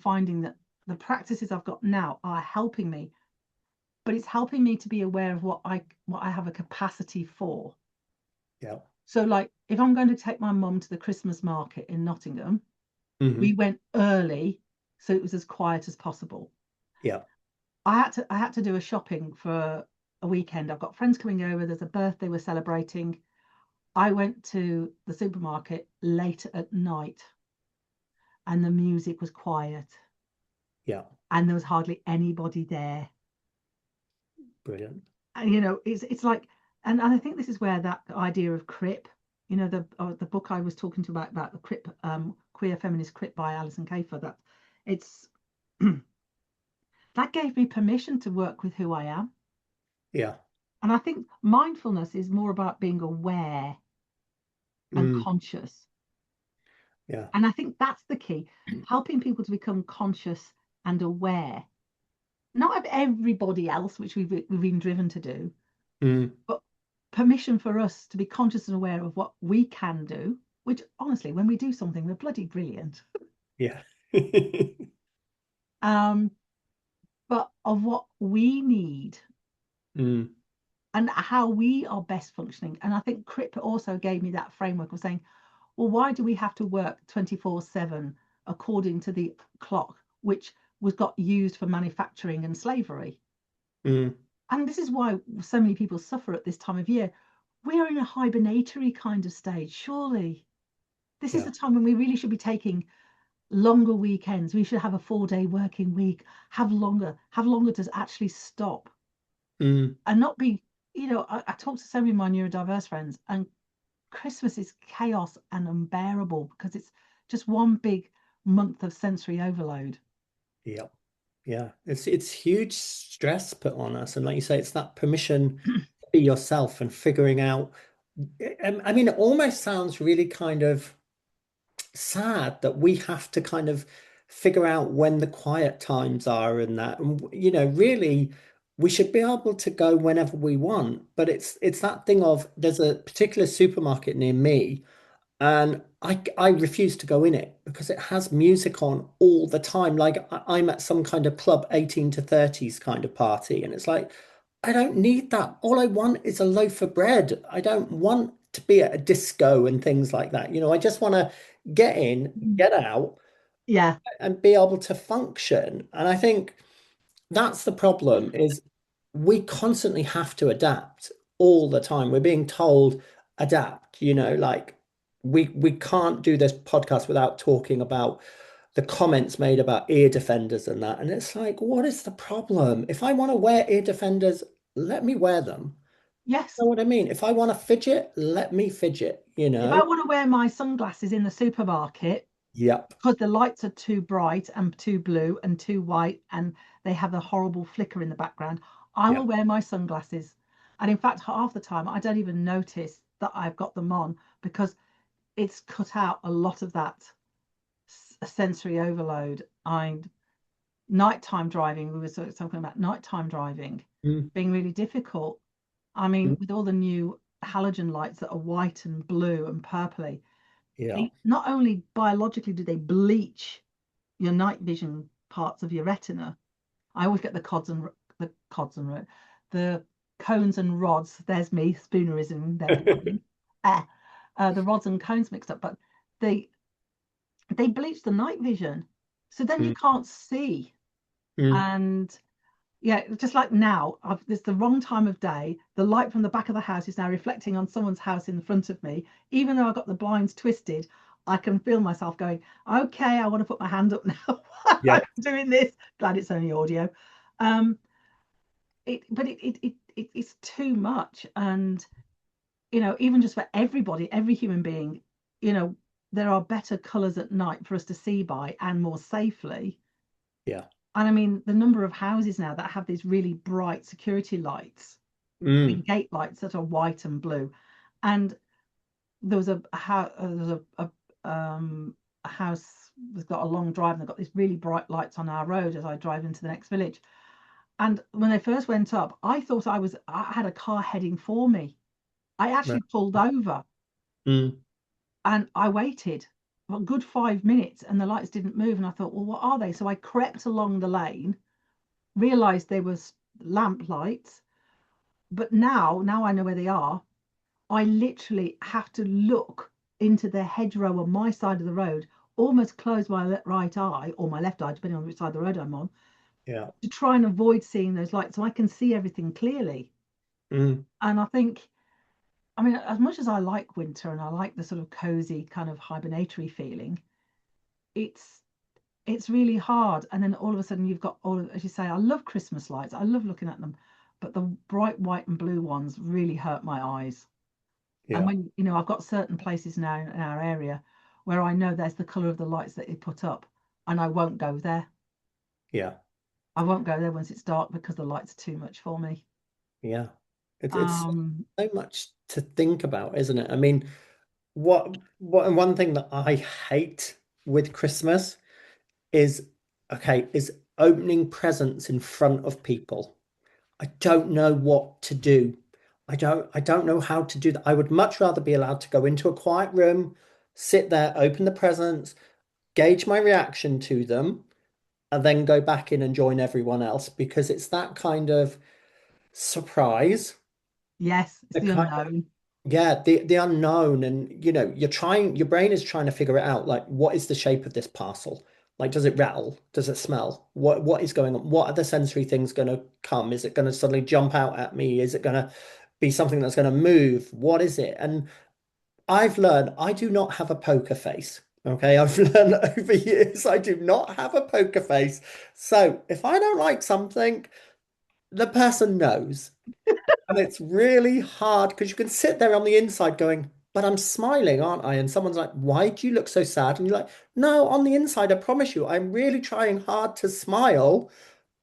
finding that the practices I've got now are helping me, but it's helping me to be aware of what I have a capacity for. Yeah. So, like, if I'm going to take my mum to the Christmas market in Nottingham, Hmm. we went early, so it was as quiet as possible. Yeah. I had to do a shopping for a weekend. I've got friends coming over. There's a birthday we're celebrating. I went to the supermarket late at night, and the music was quiet, Yeah. and there was hardly anybody there. Brilliant. And it's like, and I think this is where that idea of crip, the book I was talking to about the crip, queer feminist crip by Alison Kafer, that it's that gave me permission to work with who I am. Yeah. And I think mindfulness is more about being aware and Mm, conscious. yeah. And I think that's the key, helping people to become conscious and aware, not of everybody else, which we've been driven to do, Mm, but permission for us to be conscious and aware of what we can do, which honestly, when we do something, we're bloody brilliant. yeah. um, but of what we need Mm, and how we are best functioning. And I think CRIP also gave me that framework of saying, well, why do we have to work 24/7 according to the clock, which was got used for manufacturing and slavery? mm, And this is why so many people suffer at this time of year. We're in a hibernatory kind of stage, surely. This is yeah. the time when we really should be taking longer weekends. We should have a 4-day working week, have longer to actually stop Mm, and not be, I talk to so many of my neurodiverse friends, and Christmas is chaos and unbearable because it's just one big month of sensory overload. yeah. Yeah. It's huge stress put on us. And like you say, it's that permission to be yourself and figuring out. I mean, it almost sounds really kind of sad that we have to kind of figure out when the quiet times are and that. And really we should be able to go whenever we want. But it's that thing of there's a particular supermarket near me and I refuse to go in it because it has music on all the time. Like I'm at some kind of club 18 to 30s kind of party, and it's like I don't need that. All I want is a loaf of bread. I don't want to be at a disco and things like that. I just want to get in, get out, Yeah. and be able to function. And I think that's the problem is we constantly have to adapt all the time. We're being told adapt, like we can't do this podcast without talking about the comments made about ear defenders and that. And it's like, what is the problem? If I want to wear ear defenders, let me wear them. Yes. You know what I mean? If I want to fidget, let me fidget, you If I know? want to wear my sunglasses in the supermarket Yep. because the lights are too bright and too blue and too white and they have a horrible flicker in the background, I will Yep. wear my sunglasses. And in fact, half the time I don't even notice that I've got them on because it's cut out a lot of that sensory overload. Nighttime driving, we were talking about nighttime driving Mm, being really difficult. I mean, mm, with all the new halogen lights that are white and blue and purpley, yeah. they not only biologically do they bleach your night vision parts of your retina. I always get the cones and rods. There's me spoonerism there again. The rods and cones mixed up, but they they bleach the night vision, so then you Mm, can't see. mm, And yeah, just like now, it's the wrong time of day. The light from the back of the house is now reflecting on someone's house in front of me. Even though I've got the blinds twisted, I can feel myself going, okay, I want to put my hand up now while yeah. I'm doing this. Glad it's only audio. Um, but it's too much. And, even just for everybody, every human being, you know, there are better colors at night for us to see by and more safely. Yeah. And I mean, the number of houses now that have these really bright security lights. Mm. gate lights that are white and blue. And there was a house that's got a long drive, and they've got these really bright lights on our road as I drive into the next village. And when they first went up, I thought I had a car heading for me. I Right. actually pulled over Mm. and I waited a good 5 minutes and the lights didn't move. And I thought, well, what are they? So I crept along the lane, realized they were lamp lights. But now I know where they are. I literally have to look into the hedgerow on my side of the road, almost close my right eye or my left eye, depending on which side of the road I'm on, Yeah. to try and avoid seeing those lights so I can see everything clearly. Mm. And I think, I mean, as much as I like winter and I like the sort of cozy kind of hibernatory feeling, it's it's really hard. And then all of a sudden you've got all of, as you say, I love Christmas lights. I love looking at them, but the bright white and blue ones really hurt my eyes. And Yeah. when, I've got certain places now in our area where I know there's the colour of the lights that they put up, and I won't go there. Yeah. I won't go there once it's dark because the lights are too much for me. Yeah. It's Um, so much to think about, isn't it? I mean, what and one thing that I hate with Christmas is is opening presents in front of people. I don't know what to do. I don't know how to do that. I would much rather be allowed to go into a quiet room, sit there, open the presents, gauge my reaction to them, and then go back in and join everyone else because it's that kind of surprise. yes, it's The the kind unknown. Yeah, the unknown, and your brain is trying to figure it out. Like, what is the shape of this parcel? Like, does it rattle? Does it smell? What is going on? What are the sensory things going to come? Is it going to suddenly jump out at me? Is it going to be something that's going to move? What is it? And I've learned I do not have a poker face. Okay, I've learned over years I do not have a poker face. So if I don't like something, the person knows. And it's really hard because you can sit there on the inside going, but I'm smiling, aren't I? And someone's like, why do you look so sad? And you're like, no, on the inside, I promise you, I'm really trying hard to smile,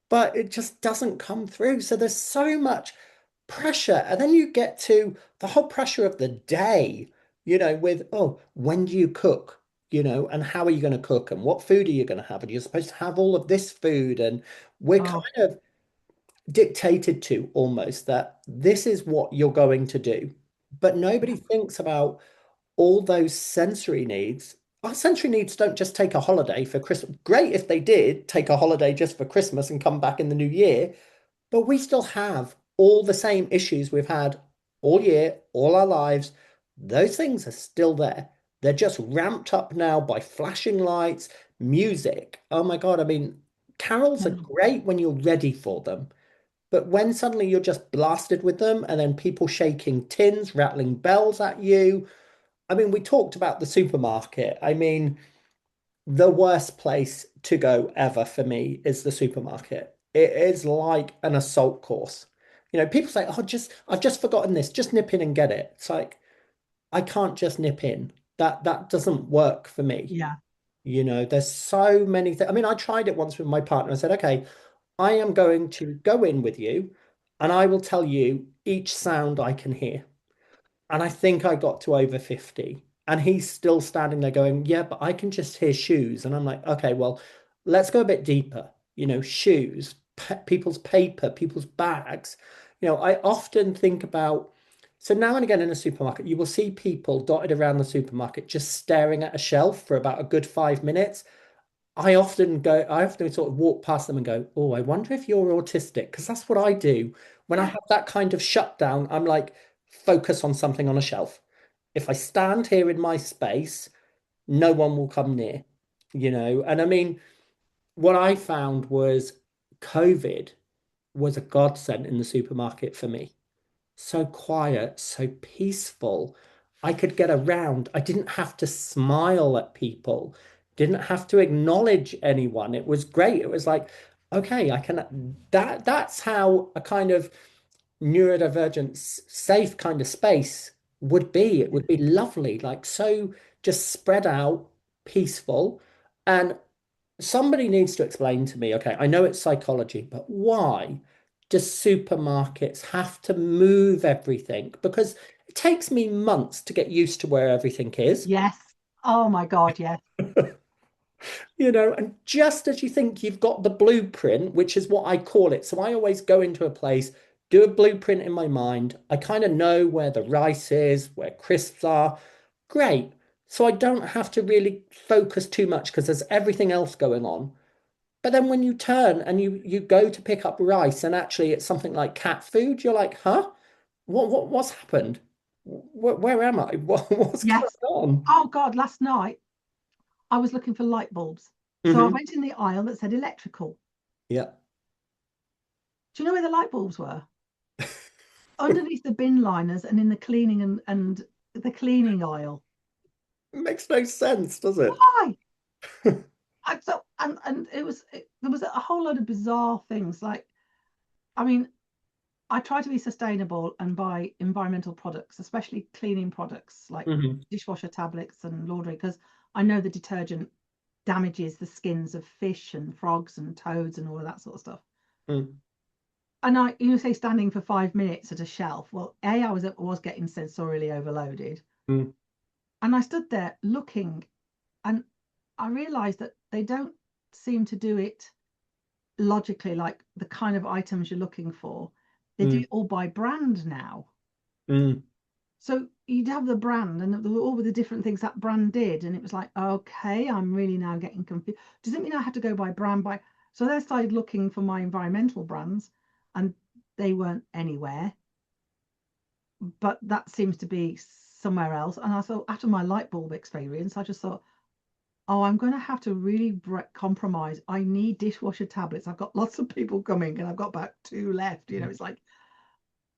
but it just doesn't come through. So there's so much pressure. And then you get to the whole pressure of the day, with, oh, when do you cook? And how are you going to cook? And what food are you going to have? And you're supposed to have all of this food. And we're kind Oh, of dictated to almost that this is what you're going to do. But yeah. nobody thinks about all those sensory needs. Our sensory needs don't just take a holiday for Christmas. Great if they did take a holiday just for Christmas and come back in the new year, but we still have all the same issues we've had all year, all our lives. Those things are still there. They're just ramped up now by flashing lights, music. Oh my God. I mean, carols are Mm. great when you're ready for them. But when suddenly you're just blasted with them and then people shaking tins, rattling bells at you. I mean, we talked about the supermarket. I mean, the worst place to go ever for me is the supermarket. It is like an assault course. People say, "Oh, I've just forgotten this. Just nip in and get it." It's like I can't just nip in. That doesn't work for me. Yeah. There's so many things. I mean, I tried it once with my partner. I said, "Okay, I am going to go in with you and I will tell you each sound I can hear." And I think I got to over 50. And he's still standing there going, yeah, but I can just hear shoes. And I'm like, okay, well, let's go a bit deeper. Shoes, people's paper, people's bags. I often think about, so now and again in a supermarket, you will see people dotted around the supermarket just staring at a shelf for about a good 5 minutes. I often sort of walk past them and go, oh, I wonder if you're autistic. Because that's what I do. When I have that kind of shutdown, I'm like, focus on something on a shelf. If I stand here in my space, no one will come near. And I mean, what I found was COVID was a godsend in the supermarket for me. So quiet, so peaceful. I could get around. I didn't have to smile at people, didn't have to acknowledge anyone. It was great. It was like, okay, I can that's how a kind of neurodivergent safe kind of space would be. It would be lovely, like so just spread out, peaceful. And somebody needs to explain to me, okay, I know it's psychology, but why do supermarkets have to move everything? Because it takes me months to get used to where everything is. Yes. Oh my God, yes. And just as you think you've got the blueprint, which is what I call it. So I always go into a place, do a blueprint in my mind. I kind of know where the rice is, where crisps are. Great. So I don't have to really focus too much because there's everything else going on. But then when you turn and you go to pick up rice and actually it's something like cat food, you're like, huh? What's happened? Where am I? What's going Yes. on? Oh God, last night I was looking for light bulbs. So I Hmm. went in the aisle that said electrical. Yeah. Do you know where the light bulbs were? Underneath the bin liners and in the cleaning and the cleaning aisle. It makes no sense, does it? Why? And there was a whole load of bizarre things. Like, I mean, I try to be sustainable and buy environmental products, especially cleaning products like Hmm. dishwasher tablets and laundry, because I know the detergent damages the skins of fish and frogs and toads and all of that sort of stuff. Mm. And you say standing for 5 minutes at a shelf. Well, I was getting sensorially overloaded, Mm. and I stood there looking, and I realised that they don't seem to do it logically, like the kind of items you're looking for. They do Mm. it all by brand now. Mm. So you'd have the brand and all the different things that brand did, and it was like, okay, I'm really now getting confused. Does it mean I have to go by brand by? So then I started looking for my environmental brands, and they weren't anywhere. But that seems to be somewhere else. And I thought, after my light bulb experience, I just thought, oh, I'm going to have to really compromise. I need dishwasher tablets. I've got lots of people coming, and I've got about two left. It's like,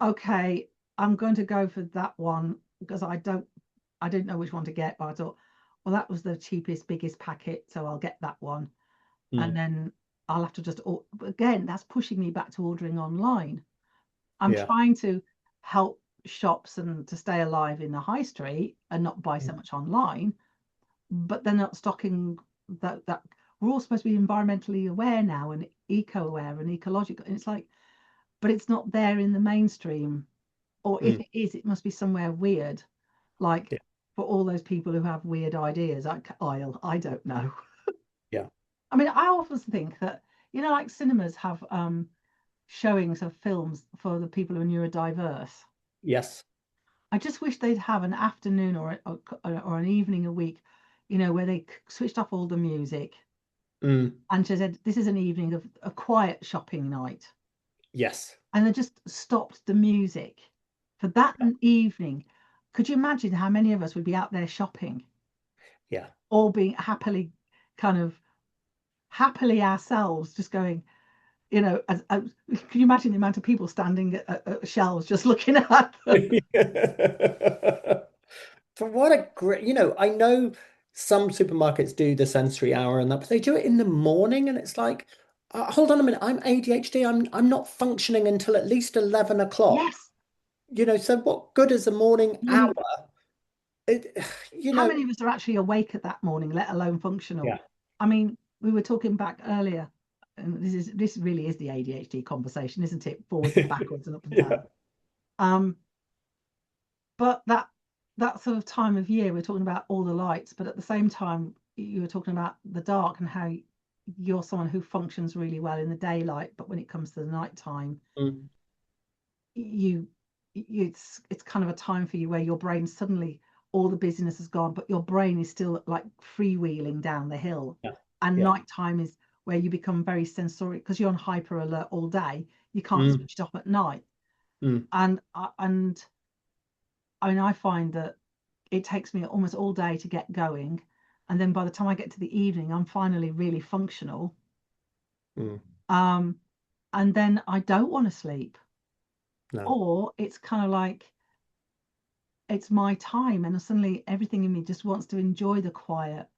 okay, I'm going to go for that one because I didn't know which one to get, but I thought, well, that was the cheapest, biggest packet, so I'll get that one. And Mm. then I'll have to just, again, that's pushing me back to ordering online. I'm Yeah. trying to help shops and to stay alive in the high street and not buy so Mm. much online, but they're not stocking that we're all supposed to be environmentally aware now and eco-aware and ecological. And it's like, but it's not there in the mainstream. Or if Mm. it is, it must be somewhere weird, like Yeah. for all those people who have weird ideas. I don't know. Yeah. I mean, I often think that, like cinemas have showings of films for the people who are neurodiverse. Yes. I just wish they'd have an afternoon or an evening a week, where they switched off all the music Mm. and just said, this is an evening of a quiet shopping night. Yes. And they just stopped the music for that Yeah. evening. Could you imagine how many of us would be out there shopping, Yeah. all being kind of happily ourselves, just going, can you imagine the amount of people standing at shelves just looking at them? For what a great, I know some supermarkets do the sensory hour and that, but they do it in the morning, and it's like, hold on a minute, I'm ADHD. I'm not functioning until at least 11 o'clock. Yes. So what good is a morning I hour? mean, It, you how know, many of us are actually awake at that morning, let alone functional? yeah. I mean, we were talking back earlier, and this really is the ADHD conversation, isn't it? Forwards and backwards and up and down. Yeah. Um, but that sort of time of year, we're talking about all the lights, but at the same time, you were talking about the dark and how you're someone who functions really well in the daylight, but when it comes to the nighttime, Mm. you, it's kind of a time for you where your brain suddenly all the busyness is gone, but your brain is still like freewheeling down the hill. Yeah. And Yeah. nighttime is where you become very sensory because you're on hyper alert all day. You can't Mm. switch it off at night. Mm. And I mean, I find that it takes me almost all day to get going. And then by the time I get to the evening, I'm finally really functional. Mm. Um, and then I don't want to sleep. No. Or it's kind of like it's my time, and suddenly everything in me just wants to enjoy the quiet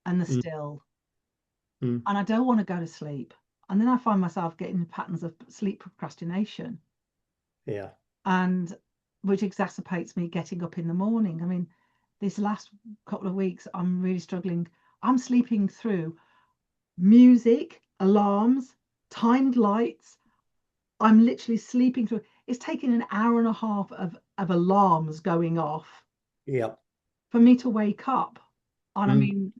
and the Mm. still. Mm. And I don't want to go to sleep. And then I find myself getting patterns of sleep procrastination, Yeah. and which exacerbates me getting up in the morning. I mean, this last couple of weeks, I'm really struggling. I'm sleeping through music, alarms, timed lights. I'm literally sleeping through. It's taking an hour and a half of alarms going off Yeah. for me to wake up. And I Mm. mean,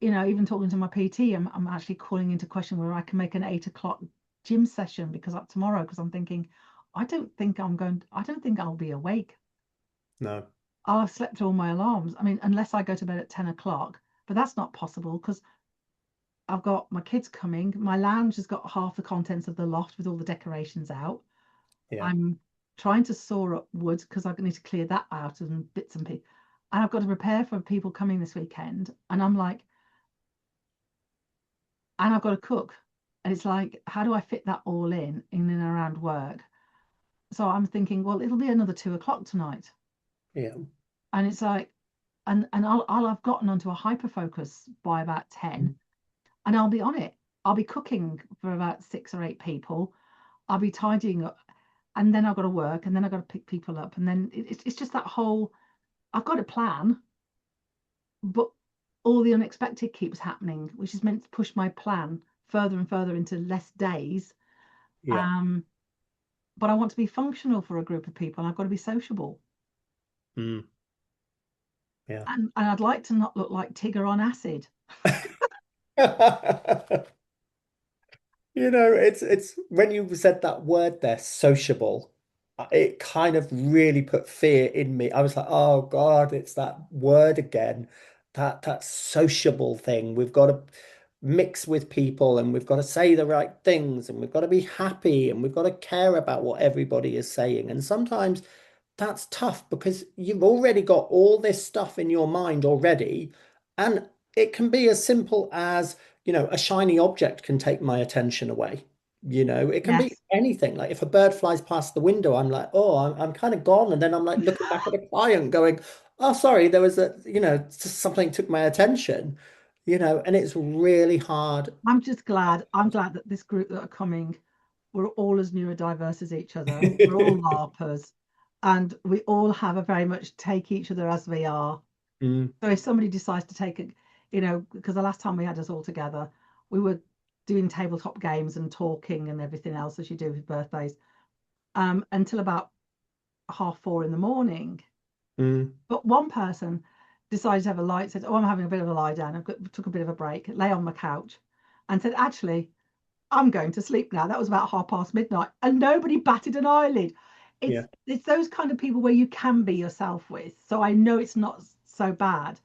even talking to my PT, I'm actually calling into question whether I can make an 8 o'clock gym session because up tomorrow, because I'm thinking, I don't think I'll be awake. No. I'll have slept through all my alarms. I mean, unless I go to bed at 10 o'clock, but that's not possible because I've got my kids coming. My lounge has got half the contents of the loft with all the decorations out. Yeah. I'm trying to saw up wood because I need to clear that out and bits and pieces. And I've got to prepare for people coming this weekend. And I'm like, and I've got to cook. And it's like, how do I fit that all in and around work? So I'm thinking, well, it'll be another 2 o'clock tonight. Yeah. And it's like, and I'll have gotten onto a hyper focus by about 10, and I'll be on it. I'll be cooking for about 6 or 8 people. I'll be tidying up, and then I've got to work, and then I've got to pick people up, and then it's just that whole. I've got a plan, but all the unexpected keeps happening, which is meant to push my plan further and further into less days. Yeah. Um, but I want to be functional for a group of people, and I've got to be sociable. Mm. Yeah. And I'd like to not look like Tigger on acid. It's when you said that word there, sociable, it kind of really put fear in me. I was like, oh God, it's that word again. That sociable thing. We've got to mix with people and we've got to say the right things and we've got to be happy and we've got to care about what everybody is saying. And sometimes that's tough because you've already got all this stuff in your mind already. And it can be as simple as, a shiny object can take my attention away. It can be Yes. anything. Like if a bird flies past the window, I'm like, oh, I'm kind of gone. And then I'm like looking back at a client going, oh, sorry, there was just something took my attention, and it's really hard. I'm just glad. I'm glad that this group that are coming, we're all as neurodiverse as each other. We're all LARPers, and we all have a very much take each other as we are. Mm, So if somebody decides to take it, because the last time we had us all together, we were doing tabletop games and talking and everything else as you do with birthdays, until about 4:30 in the morning. mm, But one person decided to have a lie, said, "Oh, I'm having a bit of a lie down." Took a bit of a break, lay on my couch, and said, "Actually, I'm going to sleep now." That was about midnight, and nobody batted an eyelid. yeah. It's those kind of people where you can be yourself with. So I know it's not so bad.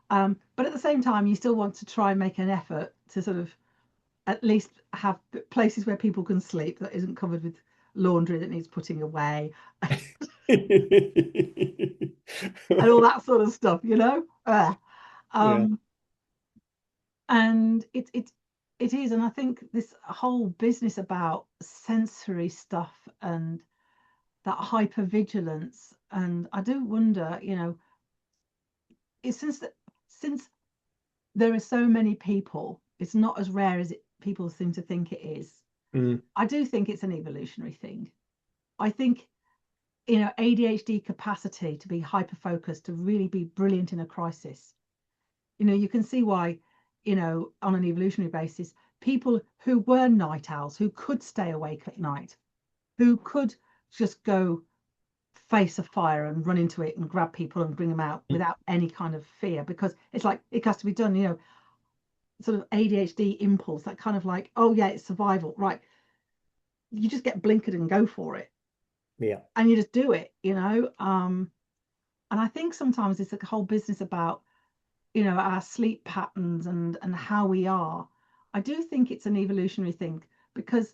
But at the same time, you still want to try and make an effort to sort of at least have places where people can sleep that isn't covered with laundry that needs putting away and all that sort of stuff. Yeah. Um, and it is, and I think this whole business about sensory stuff and that hypervigilance, and I do wonder, it's since there are so many people, it's not as rare as people seem to think it is. Mm, I do think it's an evolutionary thing. I think, ADHD capacity to be hyper focused, to really be brilliant in a crisis. You can see why, on an evolutionary basis, people who were night owls, who could stay awake at night, who could just go face a fire and run into it and grab people and bring them out mm, without any kind of fear, because it's like it has to be done, sort of ADHD impulse, that kind of like, oh yeah, it's survival, right? You just get blinkered and go for it, yeah. and you just do it. And I think sometimes it's a whole business about, our sleep patterns and how we are. I do think it's an evolutionary thing, because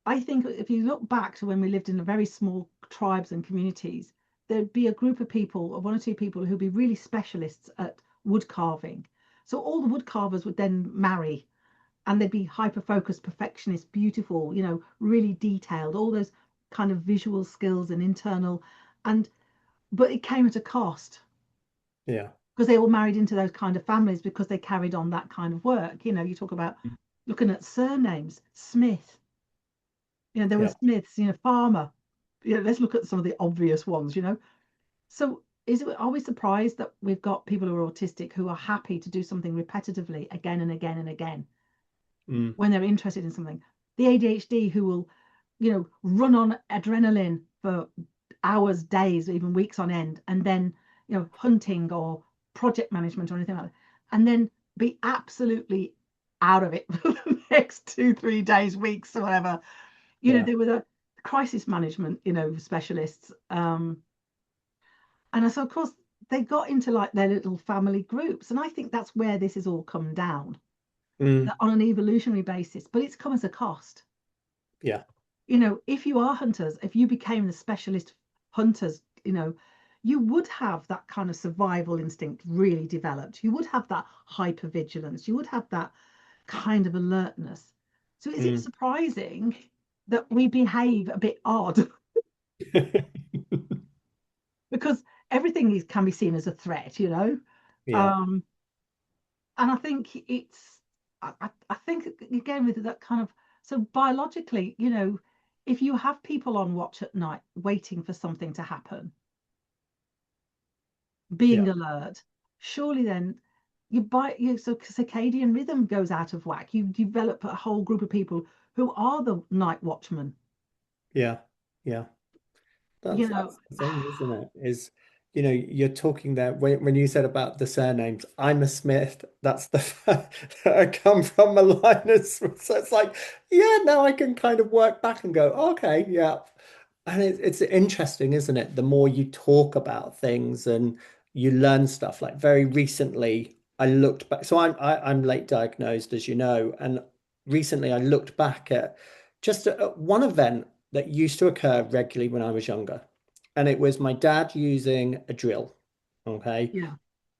I think if you look back to when we lived in a very small tribes and communities, there'd be a group of people, or one or two people, who'd be really specialists at wood carving. So all the wood carvers would then marry, and they'd be hyper focused, perfectionist, beautiful, really detailed, all those kind of visual skills and internal. And but it came at a cost, Yeah. because they all married into those kind of families because they carried on that kind of work. You talk about looking at surnames, Smith. There Yeah. was Smiths, Farmer. Let's look at some of the obvious ones. So are we surprised that we've got people who are autistic who are happy to do something repetitively again and again and again Mm, when they're interested in something? the ADHD who will, run on adrenaline for hours, days, even weeks on end, and then, hunting or project management or anything like that, and then be absolutely out of it for the next 2, 3 days, weeks, or whatever. Yeah. There were the crisis management, specialists. And so, of course, they got into like their little family groups. And I think that's where this has all come down Mm. on an evolutionary basis, but it's come as a cost. Yeah. If you are hunters, if you became the specialist hunters, you would have that kind of survival instinct really developed. You would have that hypervigilance. You would have that kind of alertness. So is it Mm. surprising that we behave a bit odd? Because everything can be seen as a threat. Yeah. Um, and I think I think again with that kind of, so biologically, if you have people on watch at night waiting for something to happen, Yeah. being alert, surely then so circadian rhythm goes out of whack. You develop a whole group of people who are the night watchmen. Yeah. Yeah. You know, That's the thing, isn't it? Is you're talking there when you said about the surnames. I'm a Smith. That's the fact that I come from a line of Smith. So it's like, yeah, now I can kind of work back and go, okay, yeah. And it's interesting, isn't it? The more you talk about things and you learn stuff. Like very recently, I looked back. So I'm late diagnosed, as you know, and recently I looked back at just one event that used to occur regularly when I was younger. And it was my dad using a drill. Okay. yeah.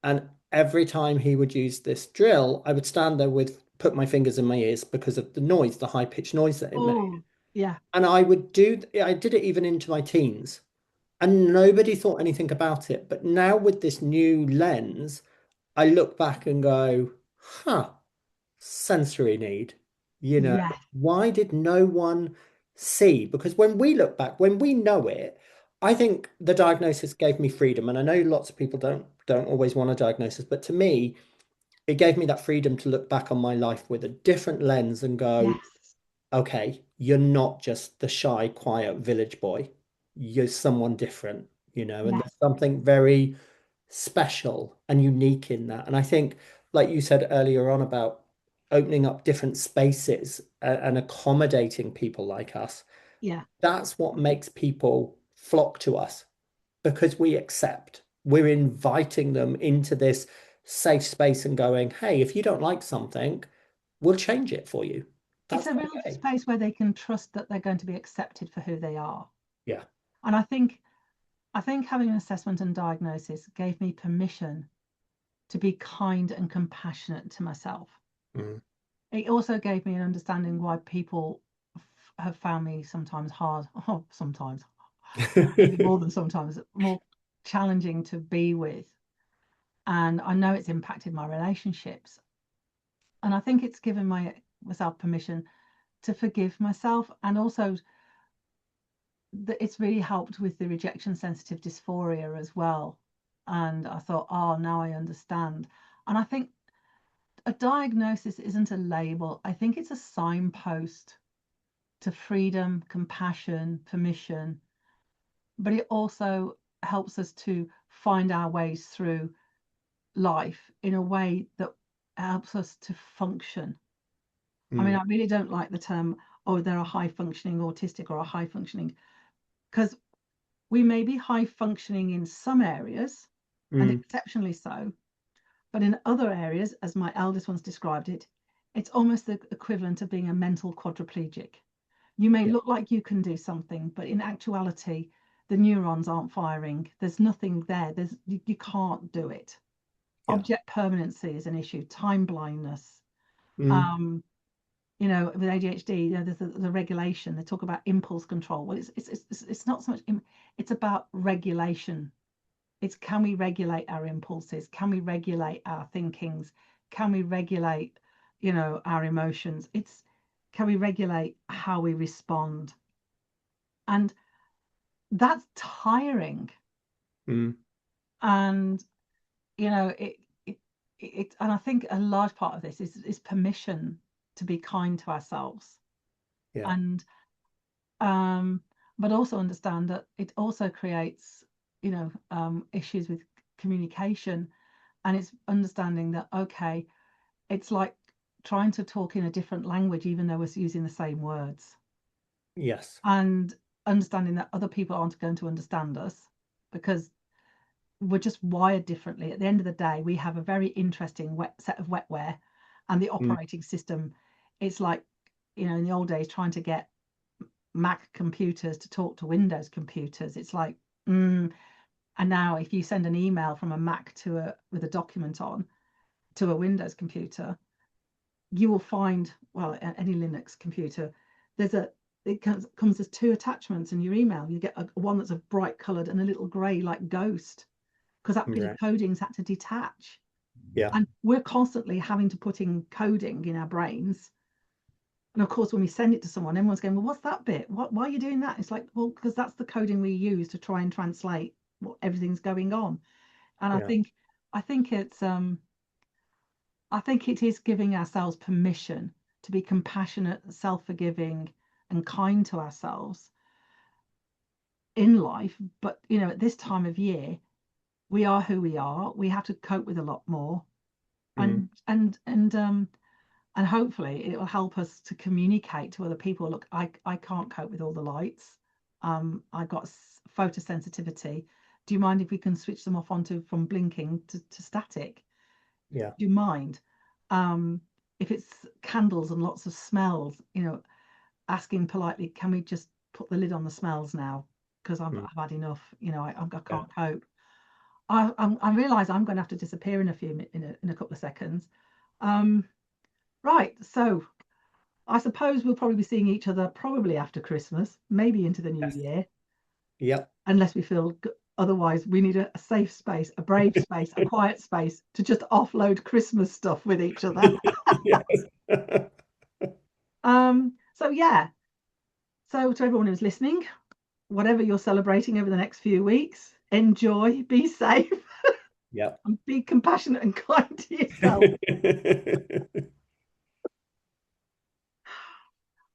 And every time he would use this drill, I would stand there put my fingers in my ears because of the noise, the high pitched noise that it made. Oh, yeah. And I did it even into my teens. And nobody thought anything about it. But now with this new lens, I look back and go, huh, sensory need. Yes. Why did no one see? Because when we look back, when we know it, I think the diagnosis gave me freedom. And I know lots of people don't always want a diagnosis, but to me, it gave me that freedom to look back on my life with a different lens and go, Yes. okay, you're not just the shy, quiet village boy. You're someone different, and Yes. there's something very special and unique in that. And I think, like you said earlier on about opening up different spaces and accommodating people like us, Yeah. that's what makes people flock to us because we accept. We're inviting them into this safe space and going, hey, if you don't like something, we'll change it for you. It's That's a real okay. space where they can trust that they're going to be accepted for who they are. Yeah. And I think having an assessment and diagnosis gave me permission to be kind and compassionate to myself. Mm. It also gave me an understanding why people have found me sometimes hard, oh, sometimes, maybe more than sometimes, more challenging to be with. And I know it's impacted my relationships. And I think it's given myself permission to forgive myself, and also that it's really helped with the rejection sensitive dysphoria as well. And I thought, oh, now I understand. And I think a diagnosis isn't a label. I think it's a signpost to freedom, compassion, permission, but it also helps us to find our ways through life in a way that helps us to function. I mean, Mm. I really don't like the term, oh, they're a high functioning autistic or a high functioning, because we may be high functioning in some areas and Mm. exceptionally so, but in other areas, as my eldest once described it, it's almost the equivalent of being a mental quadriplegic. You may Yeah. look like you can do something, but in actuality, the neurons aren't firing. There's nothing there. You can't do it. Yeah. Object permanency is an issue, time blindness. Mm. Um, with ADHD, there's the regulation. They talk about impulse control. Well, it's not so much. It's about regulation. It's, can we regulate our impulses? Can we regulate our thinkings? Can we regulate, our emotions? Can we regulate how we respond? And that's tiring. Mm. And and I think a large part of this is permission to be kind to ourselves. Yeah. And um, but also understand that it also creates, issues with communication. And it's understanding that, okay, it's like trying to talk in a different language, even though we're using the same words, Yes. and understanding that other people aren't going to understand us because we're just wired differently. At the end of the day, we have a very interesting set of wetware, and the Mm. operating system. It's like, in the old days, trying to get Mac computers to talk to Windows computers. It's like, and now if you send an email from a Mac to with a document on to a Windows computer, you will find, well, any Linux computer, there's a it comes as two attachments in your email. You get one that's a bright coloured and a little grey like ghost, because that bit of Right. coding's had to detach. Yeah. And we're constantly having to put in coding in our brains. And of course, when we send it to someone, everyone's going, well, what's that bit? Why are you doing that? It's like, well, because that's the coding we use to try and translate what everything's going on. And Yeah. I think it's I think it is giving ourselves permission to be compassionate, self-forgiving, and kind to ourselves in life. But at this time of year, we are who we are. We have to cope with a lot more, Mm. and hopefully it will help us to communicate to other people. Look, I can't cope with all the lights. I got photosensitivity. Do you mind if we can switch them off onto from blinking to static? Yeah. Do you mind? Um, if it's candles and lots of smells, asking politely, can we just put the lid on the smells now? Because Mm. I've had enough. I Yeah. can't cope. I realise I'm going to have to disappear in a couple of seconds. Um, right. So I suppose we'll probably be seeing each other probably after Christmas, maybe into the new Yes. year, Yep. unless we feel otherwise. We need a safe space, a brave space, a quiet space to just offload Christmas stuff with each other. Yes. So yeah. So to everyone who's listening, whatever you're celebrating over the next few weeks, enjoy, be safe, Yep. and be compassionate and kind to yourself.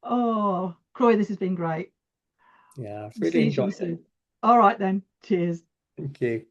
Oh, Kroy, this has been great. Yeah, I've really See you enjoyed it. soon. All right then. Cheers. Thank you.